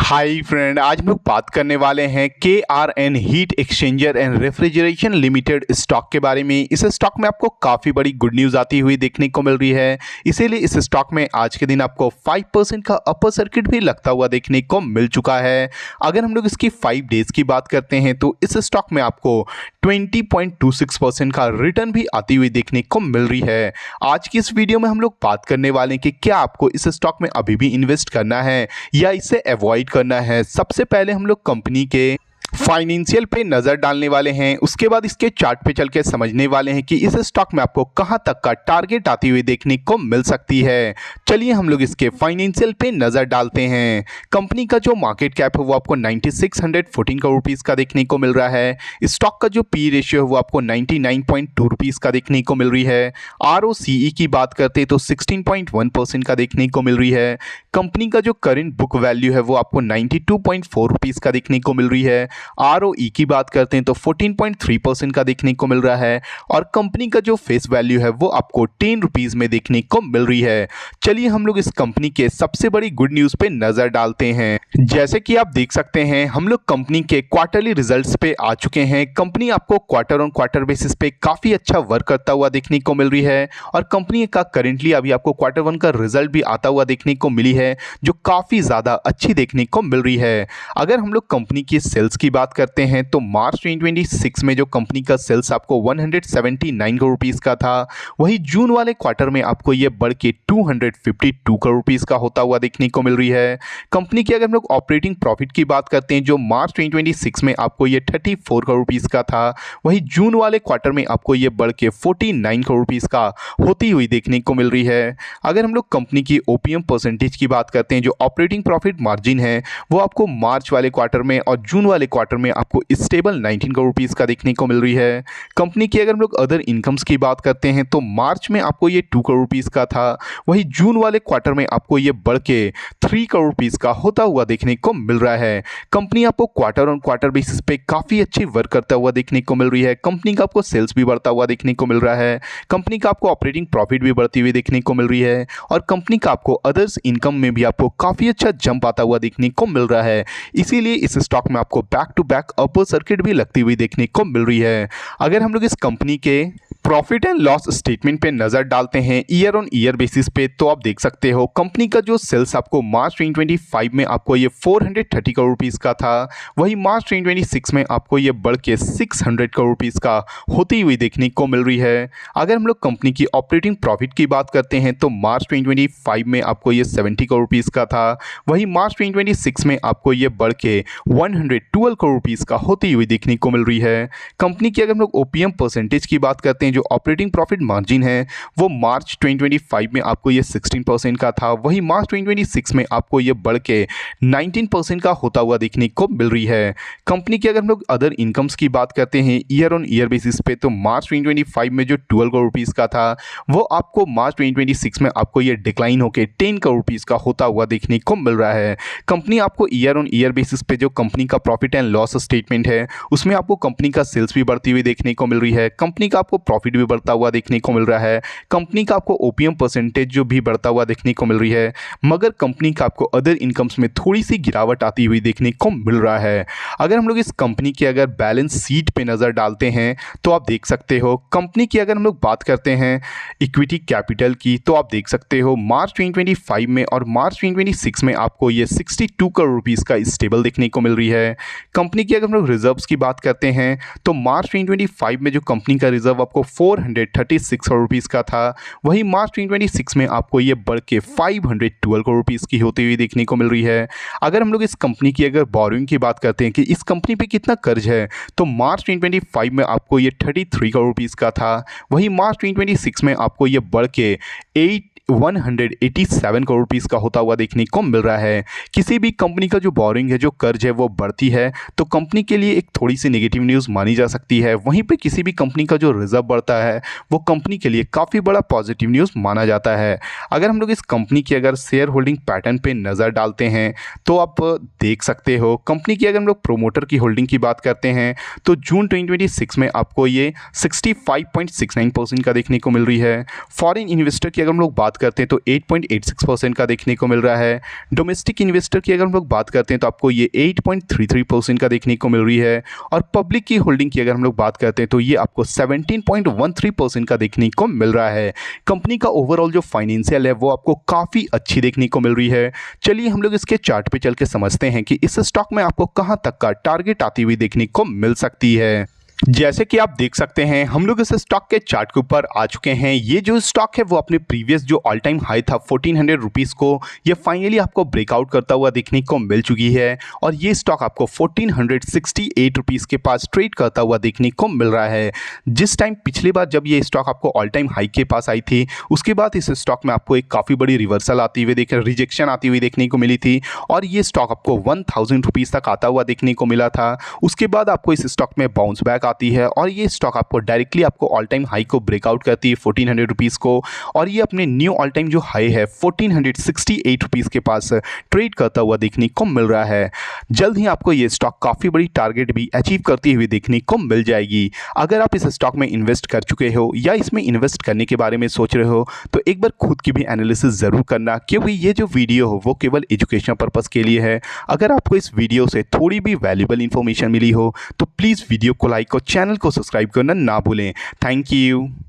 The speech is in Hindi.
हाय फ्रेंड, आज हम लोग बात करने वाले हैं KRN heat exchanger and refrigeration limited stock के बारे में। इस स्टॉक में आपको काफ़ी बड़ी गुड न्यूज़ आती हुई देखने को मिल रही है, इसीलिए इस स्टॉक में आज के दिन आपको 5% का अपर सर्किट भी लगता हुआ देखने को मिल चुका है। अगर हम लोग इसकी 5 डेज़ की बात करते हैं तो इस स्टॉक में आपको 20.26% का रिटर्न भी आती हुई देखने को मिल रही है। आज की इस वीडियो में हम लोग बात करने वाले हैं कि क्या आपको इस स्टॉक में अभी भी इन्वेस्ट करना है या इसे अवॉइड करना है। सबसे पहले हम लोग कंपनी के फाइनेंशियल पे नज़र डालने वाले हैं, उसके बाद इसके चार्ट पे चल के समझने वाले हैं कि इस स्टॉक में आपको कहां तक का टारगेट आती हुई देखने को मिल सकती है। चलिए हम लोग इसके फाइनेंशियल पे नज़र डालते हैं। कंपनी का जो मार्केट कैप है वो आपको 9614 करोड़ रुपीज़ का देखने को मिल रहा है। स्टॉक का जो पी रेशियो है वो आपको 99.2 रुपीज़ का देखने को मिल रही है। ROCE की बात करते हैं तो 16.1% का देखने को मिल रही है। कंपनी का जो करेंट बुक वैल्यू है वो आपको 92.4 रुपीज़ का देखने को मिल रही है। ROE की बात करते हैं तो 14.3% का देखने को मिल रहा है और कंपनी का जो फेस वैल्यू है वो आपको 10 रुपीज़ में देखने को मिल रही है। चलिए हम लोग इस कंपनी के सबसे बड़ी गुड न्यूज़ पे नज़र डालते हैं। जैसे कि आप देख सकते हैं हम लोग कंपनी के क्वार्टरली रिजल्ट्स पे आ चुके हैं। कंपनी आपको क्वार्टर ऑन क्वार्टर बेसिस पे काफ़ी अच्छा वर्क करता हुआ देखने को मिल रही है और कंपनी का करेंटली अभी आपको क्वार्टर 1 का रिजल्ट भी आता हुआ देखने को मिली है जो काफ़ी ज़्यादा अच्छी देखने को मिल रही है। अगर हम लोग कंपनी की सेल्स की बात करते हैं तो मार्च 2026 में जो कंपनी का सेल्स आपको 179 करोड़ रुपीज़ का था, वही जून वाले क्वार्टर में आपको ये बढ़ के 252 करोड़ रुपीज़ का होता हुआ देखने को मिल रही है। कंपनी की अगर हम लोग ऑपरेटिंग प्रॉफिट की बात करते हैं जो मार्च 2026 में आपको ये 34 करोड़ रुपीज़ का था, वही जून वाले क्वार्टर में आपको ये बढ़ के 49 करोड़ रुपीज़ का होती हुई देखने को मिल रही है। अगर हम लोग कंपनी की OPM परसेंटेज की बात करते हैं जो ऑपरेटिंग प्रॉफिट मार्जिन है वो आपको मार्च वाले क्वार्टर में और जून वाले क्वार्टर में आपको स्टेबल 19 करोड़ रुपीज़ का देखने को मिल रही है। कंपनी की अगर हम लोग अदर इनकम्स की बात करते हैं तो मार्च में आपको ये 2 करोड़ रुपीज़ का था, वही जून वाले क्वार्टर में आपको ये बढ़ के 3 करोड़ रुपीज़ का होता हुआ देखने को मिल रहा है। कंपनी आपको क्वार्टर ऑन क्वार्टर बेसिस पे काफ़ी अच्छी वर्क करता हुआ देखने को मिल रही है। कंपनी का आपको सेल्स भी बढ़ता हुआ देखने को मिल रहा है, कंपनी का आपको ऑपरेटिंग प्रॉफिट भी बढ़ती हुई देखने को मिल रही है और कंपनी का आपको अदर्स इनकम में भी आपको काफ़ी अच्छा जंप आता हुआ देखने को मिल रहा है। इसीलिए इस स्टॉक में आपको back to back upper circuit भी लगती हुई देखने को मिल रही है। अगर हम लोग इस कंपनी के प्रॉफिट एंड लॉस स्टेटमेंट पे नज़र डालते हैं ईयर ऑन ईयर बेसिस पे तो आप देख सकते हो कंपनी का जो सेल्स आपको मार्च 2025 में आपको ये 430 करोड़ रुपीज़ का था, वही मार्च 2026 में आपको ये बढ़ के 600 करोड़ रुपीज़ का होती हुई देखने को मिल रही है। अगर हम लोग कंपनी की ऑपरेटिंग प्रॉफिट की बात करते हैं तो मार्च 2025 में आपको ये 70 करोड़ रुपीज़ का था, वही मार्च 2026 में आपको ये बढ़ के 112 करोड़ रुपीज़ का होती हुई देखने को मिल रही है। कंपनी की अगर हम लोग OPM परसेंटेज की बात करते हैं जो ऑपरेटिंग प्रॉफिट मार्जिन है वो मार्च 2025 में आपको ये 16% का था, वही मार्च 2026 में आपको ये बढ़ के 19% का होता हुआ देखने को मिल रही है। कंपनी की अगर हम लोग अदर इनकम्स की बात करते हैं ईयर ऑन ईयर बेसिस पे तो मार्च 2025 में जो 12 करोड़ रुपीज़ का था वो आपको मार्च 2026 में आपको ये डिक्लाइन होकर 10 करोड़ रुपीज़ का होता हुआ देखने को मिल रहा है। कंपनी आपको ईयर ऑन ईयर बेसिस पे जो कंपनी का प्रॉफिट एंड लॉस स्टेटमेंट है उसमें आपको कंपनी का सेल्स भी बढ़ती हुई देखने को मिल रही है, कंपनी का आपको प्रॉफिट भी बढ़ता हुआ देखने को मिल रहा है, कंपनी का आपको OPM परसेंटेज जो भी बढ़ता हुआ देखने को मिल रही है, मगर कंपनी का आपको अदर इनकम्स में थोड़ी सी गिरावट आती हुई देखने को मिल रहा है। अगर हम लोग इस कंपनी की अगर बैलेंस शीट पे नज़र डालते हैं तो आप देख सकते हो कंपनी की अगर हम लोग बात करते हैं इक्विटी कैपिटल की तो आप देख सकते हो मार्च 2025 में और मार्च 2026 में आपको ये 62 करोड़ रुपीज़ का स्टेबल देखने को मिल रही है। कंपनी की अगर हम लोग रिजर्व्स की बात करते हैं तो मार्च 2025 में जो कंपनी का रिजर्व आपको 436 करोड़ रुपीज़ का था, वही मार्च 2026 में आपको ये बढ़ के 512 करोड़ रुपीज़ की होती हुई देखने को मिल रही है। अगर हम लोग इस कंपनी की अगर बोरोइंग की बात करते हैं कि इस कंपनी पे कितना कर्ज है तो मार्च 2025 में आपको ये 33 करोड़ रुपीज़ का था, वही मार्च 2026 में आपको ये बढ़ के 187 करोड़ रुपीज़ का होता हुआ देखने को मिल रहा है। किसी भी कंपनी का जो बोरिंग है जो कर्ज है वो बढ़ती है तो कंपनी के लिए एक थोड़ी सी नेगेटिव न्यूज़ मानी जा सकती है, वहीं पे किसी भी कंपनी का जो रिजर्व बढ़ता है वो कंपनी के लिए काफ़ी बड़ा पॉजिटिव न्यूज़ माना जाता है। अगर हम लोग इस कंपनी की अगर शेयर होल्डिंग पैटर्न पे नज़र डालते हैं तो आप देख सकते हो कंपनी की अगर हम लोग प्रोमोटर की होल्डिंग की बात करते हैं तो जून 2026 में आपको ये 65.69% का देखने को मिल रही है। फॉरेन इन्वेस्टर की अगर हम लोग बात करते हैं तो 8.86% का देखने को मिल रहा है। डोमेस्टिक इन्वेस्टर की अगर हम लोग बात करते हैं तो आपको ये 8.33% का देखने को मिल रही है। और पब्लिक की होल्डिंग की अगर हम लोग बात करते हैं तो ये आपको 17.13% का देखने को मिल रहा है। कंपनी का ओवरऑल जो फाइनेंशियल है वो आपको काफ़ी अच्छी देखने को मिल रही है। चलिए हम लोग इसके चार्ट पे चल के समझते हैं कि इस स्टॉक में आपको कहां तक का टारगेट आती हुई देखने को मिल सकती है। जैसे कि आप देख सकते हैं हम लोग इस स्टॉक के चार्ट के ऊपर आ चुके हैं। ये जो स्टॉक है वो अपने प्रीवियस जो ऑल टाइम हाई था 1400 रुपीज़ को ये फाइनली आपको ब्रेकआउट करता हुआ देखने को मिल चुकी है। और ये स्टॉक आपको 1468 रुपीज़ के पास ट्रेड करता हुआ देखने को मिल रहा है। जिस टाइम पिछली बार जब ये स्टॉक आपको ऑल टाइम हाई के पास आई थी उसके बाद इस स्टॉक में आपको एक काफ़ी बड़ी रिवर्सल आती हुई रिजेक्शन आती हुई देखने को मिली थी और ये स्टॉक आपको 1000 रुपीज़ तक आता हुआ देखने को मिला था। उसके बाद आपको इस स्टॉक में बाउंस बैक आती है और ये स्टॉक आपको डायरेक्टली आपको ऑल टाइम हाई को ब्रेकआउट करती है 1400 रुपीज़ को और ये अपने न्यू ऑल टाइम जो हाई है 1468 रुपीज़ के पास ट्रेड करता हुआ देखने को मिल रहा है। जल्द ही आपको ये स्टॉक काफ़ी बड़ी टारगेट भी अचीव करती हुई देखने को मिल जाएगी। अगर आप इस स्टॉक में इन्वेस्ट कर चुके हो या इसमें इन्वेस्ट करने के बारे में सोच रहे हो तो एक बार खुद की भी एनालिसिस ज़रूर करना, क्योंकि ये जो वीडियो हो वो केवल एजुकेशन पर्पज़ के लिए है। अगर आपको इस वीडियो से थोड़ी भी वैल्यूएबल इंफॉर्मेशन मिली हो तो प्लीज़ वीडियो को लाइक और चैनल को सब्सक्राइब करना ना भूलें। Thank you.